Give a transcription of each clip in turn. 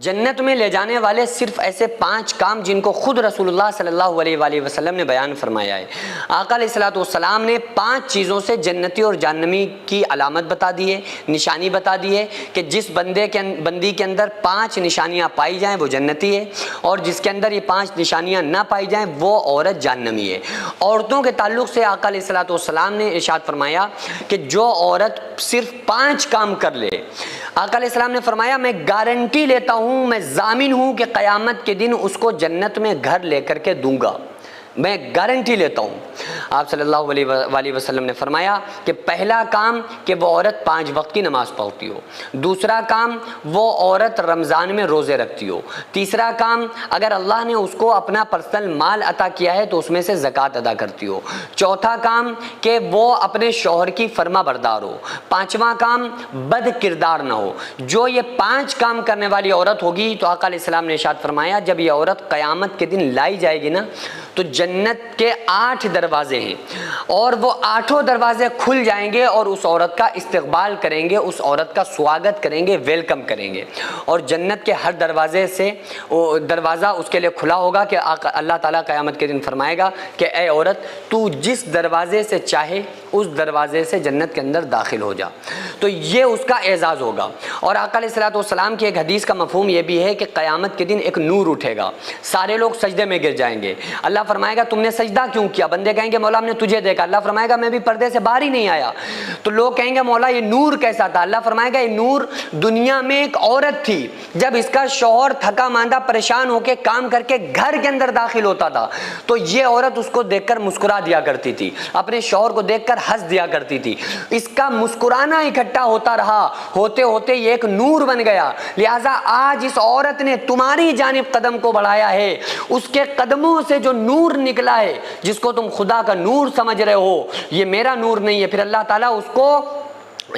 جنت میں لے جانے والے صرف ایسے 5 کام جن کو خود رسول اللہ صلی اللہ علیہ وآلہ وسلم نے بیان فرمایا ہے۔ آقا علیہ الصلوۃ والسلام نے 5 چیزوں سے جنتی اور جہنمی کی علامت بتا دی ہے، نشانی بتا دی ہے کہ جس بندی کے اندر 5 نشانیاں پائی جائیں وہ جنتی ہے، اور جس کے اندر یہ 5 نشانیاں نہ پائی جائیں وہ عورت جہنمی ہے۔ عورتوں کے تعلق سے آقا علیہ الصلوۃ والسلام نے ارشاد فرمایا کہ جو عورت صرف 5 کام کر لے، آقا علیہ السلام نے فرمایا میں گارنٹی لیتا ہوں، میں ضامن ہوں کہ قیامت کے دن اس کو جنت میں گھر لے کر کے دوں گا، میں گارنٹی لیتا ہوں۔ آپ صلی اللہ علیہ وآلہ وسلم نے فرمایا کہ پہلا کام کہ وہ عورت 5 وقت کی نماز پڑھتی ہو، دوسرا کام وہ عورت رمضان میں روزے رکھتی ہو، تیسرا کام اگر اللہ نے اس کو اپنا پرسنل مال عطا کیا ہے تو اس میں سے زکوٰۃ ادا کرتی ہو، چوتھا کام کہ وہ اپنے شوہر کی فرما بردار ہو، پانچواں کام بد کردار نہ ہو۔ جو یہ 5 کام کرنے والی عورت ہوگی تو آقا علیہ السلام نے ارشاد فرمایا جب یہ عورت قیامت کے دن لائی جائے گی نا تو جنت کے 8 دروازے ہیں، اور وہ 8 دروازے کھل جائیں گے اور اس عورت کا استقبال کریں گے، اس عورت کا سواگت کریں گے، ویلکم کریں گے، اور جنت کے ہر دروازے سے دروازہ اس کے لیے کھلا ہوگا کہ اللہ تعالیٰ قیامت کے دن فرمائے گا کہ اے عورت تو جس دروازے سے چاہے اس دروازے سے جنت کے اندر داخل ہو جا۔ تو یہ اس کا اعزاز ہوگا۔ اور آقا علیہ الصلوۃ والسلام کی ایک حدیث کا مفہوم یہ بھی ہے کہ قیامت کے دن ایک نور اٹھے گا، سارے لوگ سجدے میں گر جائیں گے، اللہ فرمائے گا تم نے سجدہ کیوں کیا؟ بندے کہیں گے مولا ہم نے تجھے دیکھا، اللہ فرمائے گا میں بھی پردے سے باہر ہی نہیں آیا۔ تو لوگ کہیں گے مولا یہ نور کیسا تھا؟ اللہ فرمائے گا یہ نور دنیا میں ایک عورت تھی، جب اس کا شوہر تھکا ماندہ پریشان ہو کے کام کر کے گھر کے اندر داخل ہوتا تھا تو یہ عورت اس کو دیکھ کر مسکرا دیا کرتی تھی، اپنے شوہر کو دیکھ کر ہنس دیا کرتی تھی، اس کا مسکرانا اکٹھا ہوتا رہا، ہوتے ہوتے یہ ایک نور بن گیا۔ لہٰذا آج اس عورت نے تمہاری جانب قدم کو بڑھایا ہے، اس کے قدموں سے جو نور نکلا ہے جس کو تم خدا کا نور سمجھ رہے ہو یہ میرا نور نہیں ہے، پھر اللہ تعالیٰ اس کو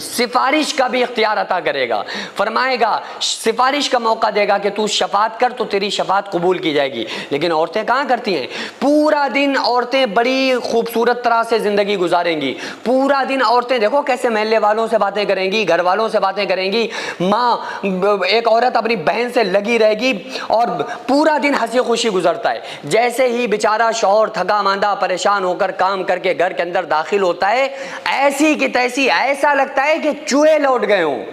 سفارش کا بھی اختیار عطا کرے گا، فرمائے گا سفارش کا موقع دے گا کہ تو شفاعت کر تو تیری شفاعت قبول کی جائے گی۔ لیکن عورتیں کہاں کرتی ہیں؟ پورا دن عورتیں بڑی خوبصورت طرح سے زندگی گزاریں گی، پورا دن عورتیں دیکھو کیسے محلے والوں سے باتیں کریں گی، گھر والوں سے باتیں کریں گی، ماں ایک عورت اپنی بہن سے لگی رہے گی اور پورا دن ہنسی خوشی گزرتا ہے، جیسے ہی بیچارہ شوہر تھکا ماندہ پریشان ہو کر کام کر کے گھر کے اندر داخل ہوتا ہے ایسی کی تیسی، ایسا لگتا ہے کہ چوہے لوٹ گئے ہوں۔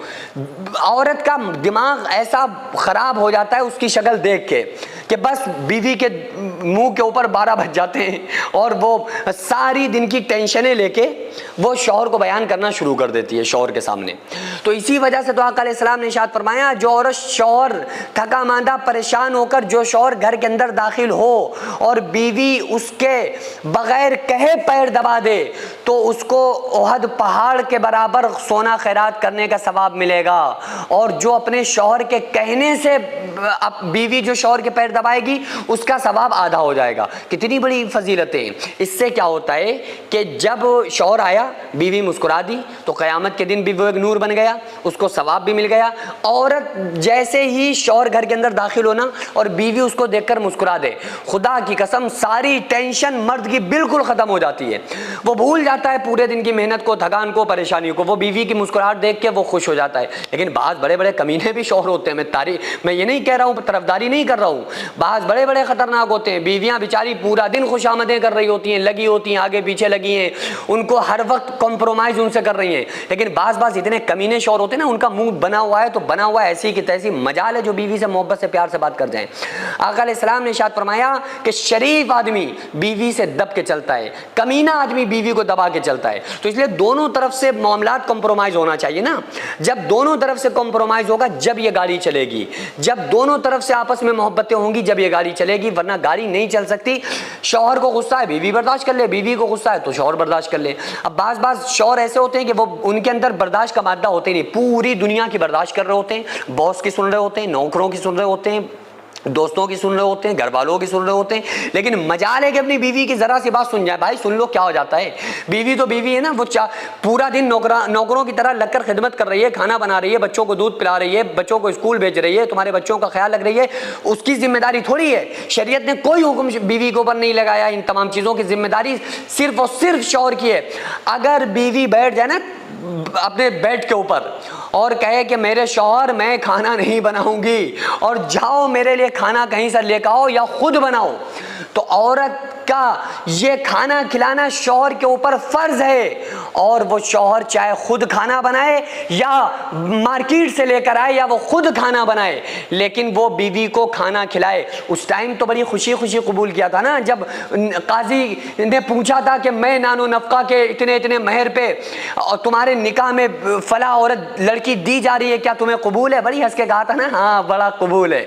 عورت کا دماغ ایسا خراب ہو جاتا ہے اس کی شکل دیکھ کے کہ بس بیوی کے منہ کے اوپر 12 بج جاتے ہیں اور وہ ساری دن کی ٹینشنیں لے کے وہ شوہر کو بیان کرنا شروع کر دیتی ہے شوہر کے سامنے۔ تو اسی وجہ سے تو آقا علیہ السلام نے ارشاد فرمایا جو عورت شوہر تھکا ماندہ پریشان ہو کر جو شوہر گھر کے اندر داخل ہو اور بیوی اس کے بغیر کہے پیر دبا دے تو اس کو احد پہاڑ کے برابر سونا خیرات کرنے کا ثواب ملے گا، اور جو اپنے شوہر کے کہنے سے بیوی جو شوہر کے پیر دبائے گی اس کا ثواب آدھا ہو جائے گا۔ کتنی بڑی فضیلتیں۔ اس سے کیا ہوتا ہے کہ جب شوہر آیا بیوی مسکرا دی تو قیامت کے دن بھی وہ ایک نور بن گیا، اس کو ثواب بھی مل گیا۔ عورت جیسے ہی شوہر گھر کے اندر داخل ہونا اور بیوی اس کو دیکھ کر مسکرا دے، خدا کی قسم ساری ٹینشن مرد کی بالکل ختم ہو جاتی ہے، وہ بھول جاتا ہے پورے دن کی محنت کو، تھکان کو، پریشانی کو، وہ بیوی کی مسکراہٹ دیکھ کے وہ خوش ہو جاتا ہے۔ لیکن بعض بڑے بڑے کمینے بھی شوہر ہوتے ہیں، میں یہ نہیں کہہ رہا ہوں، طرفداری نہیں کر رہا ہوں، بعض بڑے بڑے خطرناک ہوتے ہیں، بیویاں بیچاری پورا دن خوش آمدیں کر رہی ہوتی ہیں، لگی ہوتی ہیں، آگے پیچھے لگی ہیں، ان کو ہر وقت کمپرومائز ان سے کر رہی ہیں، لیکن بعض اتنے کمینے شوہر ہوتے ہیں نا ان کا منہ بنا ہوا ہے تو بنا ہوا ہے، ایسی کی تیسی مجال ہے جو بیوی سے محبت سے پیار سے بات کر جائیں۔ آقا علیہ السلام نے ارشاد فرمایا کہ شریف آدمی بیوی سے دب کے چلتا ہے، کمینہ آدمی بیوی کو دبا کے چلتا ہے۔ تو اس لیے دونوں طرف سے معاملات کمپرومائز ہونا چاہیے نا، جب دونوں طرف سے کمپرومائز ہوگا جب یہ گاڑی چلے گی، جب دونوں طرف سے آپس میں محبتیں ہوں گی جب یہ گاڑی چلے گی، ورنہ گاڑی نہیں چل سکتی۔ شوہر کو غصہ ہے بیوی برداشت کر لے، بیوی کو غصہ ہے تو شوہر برداشت کر لے۔ اب بعض شوہر ایسے ہوتے ہیں کہ وہ ان کے اندر برداشت کا مادہ ہوتے نہیں، پوری دنیا کی برداشت کر رہے ہوتے ہیں، باس کی سن رہے ہوتے ہیں، نوکروں کی سن رہے ہوتے ہیں، دوستوں کی سن رہے ہوتے ہیں، گھر والوں کی سن رہے ہوتے ہیں، لیکن مجال ہے کہ اپنی بیوی کی ذرا سی بات سن جائے۔ بھائی سن لو کیا ہو جاتا ہے، بیوی تو بیوی ہے نا، وہ پورا دن نوکروں کی طرح لگ کر خدمت کر رہی ہے، کھانا بنا رہی ہے، بچوں کو دودھ پلا رہی ہے، بچوں کو اسکول بھیج رہی ہے، تمہارے بچوں کا خیال رکھ رہی ہے، اس کی ذمہ داری تھوڑی ہے۔ شریعت نے کوئی حکم بیوی کے اوپر نہیں لگایا، ان تمام چیزوں کی ذمہ داری صرف اور صرف شوہر کی ہے۔ اگر بیوی بیٹھ جائے نا اپنے بیڈ کے اوپر اور کہے کہ میرے شوہر میں کھانا نہیں بناؤں گی اور جاؤ میرے لیے کھانا کہیں سے لے کے آؤ یا خود بناؤ، تو عورت کا یہ کھانا کھلانا شوہر کے اوپر فرض ہے، اور وہ شوہر چاہے خود کھانا بنائے یا مارکیٹ سے لے کر آئے یا وہ خود کھانا بنائے، لیکن وہ بیوی کو کھانا کھلائے۔ اس ٹائم تو بڑی خوشی خوشی قبول کیا تھا نا، جب قاضی نے پوچھا تھا کہ میں نان و نفقہ کے اتنے اتنے مہر پہ اور تمہارے نکاح میں فلاں عورت لڑکی دی جا رہی ہے، کیا تمہیں قبول ہے؟ بڑی ہنس کے کہا تھا نا ہاں بڑا قبول ہے۔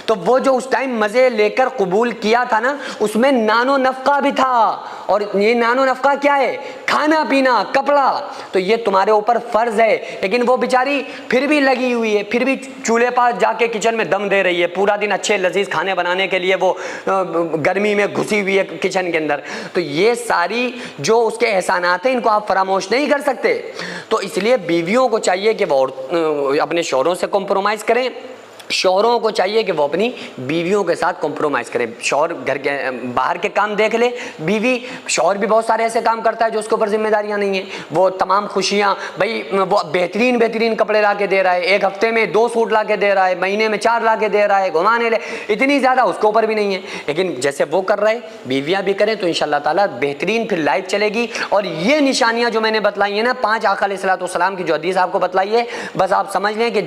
تو وہ جو اس ٹائم مزے لے کر قبول کیا تھا نا، اس میں نان و نفقہ بھی تھا، اور یہ نان و نفقہ کیا ہے؟ کھانا پینا، کپڑا، تو یہ تمہارے اوپر فرض ہے۔ لیکن وہ بیچاری پھر بھی لگی ہوئی ہے، پھر بھی چولہے پاس جا کے کچن میں دم دے رہی ہے، پورا دن اچھے لذیذ کھانے بنانے کے لیے وہ گرمی میں گھسی ہوئی ہے کچن کے اندر۔ تو یہ ساری جو اس کے احسانات ہیں ان کو آپ فراموش نہیں کر سکتے۔ تو اس لیے بیویوں کو چاہیے کہ وہ اپنے شوہروں سے کمپرومائز کریں، شوہروں کو چاہیے کہ وہ اپنی بیویوں کے ساتھ کمپرومائز کریں۔ شوہر گھر کے باہر کے کام دیکھ لے، بیوی شوہر بھی بہت سارے ایسے کام کرتا ہے جو اس کے اوپر ذمہ داریاں نہیں ہیں، وہ تمام خوشیاں، بھائی وہ بہترین بہترین کپڑے لا کے دے رہا ہے، ایک ہفتے میں 2 سوٹ لا کے دے رہا ہے، مہینے میں 4 لا کے دے رہا ہے، گھمانے لے، اتنی زیادہ اس کے اوپر بھی نہیں ہے۔ لیکن جیسے وہ کر رہے بیویاں بھی کریں تو انشاءاللہ تعالیٰ بہترین پھر لائف چلے گی۔ اور یہ نشانیاں جو میں نے بتلائی ہیں نا، 5 آقا علیہ الصلوۃ والسلام کی جو حدیث آپ کو بتلائی ہے، بس آپ سمجھ لیں کہ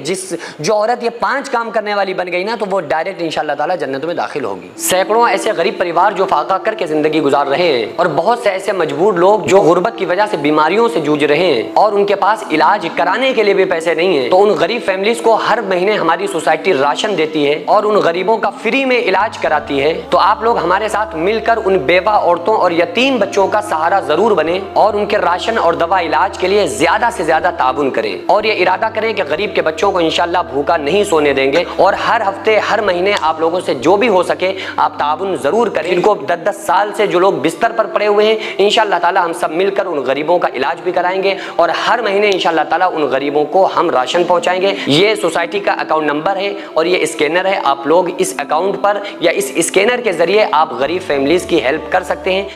جو عورت یہ 5 کام کرنے والی بن گئی نا تو وہ ڈائریکٹ انشاءاللہ تعالیٰ جنت میں داخل ہوگی۔ سینکڑوں ایسے غریب پریوار جو فاقہ کر کے زندگی گزار رہے ہیں، اور بہت سے ایسے مجبور لوگ جو غربت کی وجہ سے بیماریوں سے جوجھ رہے ہیں اور ان کے پاس علاج کرانے کے لیے بھی پیسے نہیں ہیں، تو ان غریب فیملیز کو ہر مہینے ہماری سوسائٹی راشن دیتی ہے اور ان غریبوں کا فری میں علاج کراتی ہے۔ تو آپ لوگ ہمارے ساتھ مل کر ان بیوہ عورتوں اور یتیم بچوں کا سہارا ضرور بنیں اور ان کے راشن اور دوا علاج کے لیے زیادہ سے زیادہ تعاون کریں، اور یہ ارادہ کریں کہ غریب کے بچوں کو انشاءاللہ بھوکا نہیں سونے دیں گے، اور ہر ہفتے ہر مہینے آپ لوگوں سے جو بھی ہو سکے آپ تعاون ضرور کریں۔ ان کو 10-10 سال سے جو لوگ بستر پر پڑے ہوئے ہیں، انشاءاللہ تعالی ہم سب مل کر ان غریبوں کا علاج بھی کرائیں گے، اور ہر مہینے انشاءاللہ تعالی ان غریبوں کو ہم راشن پہنچائیں گے۔ یہ سوسائٹی کا اکاؤنٹ نمبر ہے اور یہ اسکینر ہے، آپ لوگ اس اکاؤنٹ پر یا اس اسکینر کے ذریعے آپ غریب فیملیز کی ہیلپ کر سکتے ہیں۔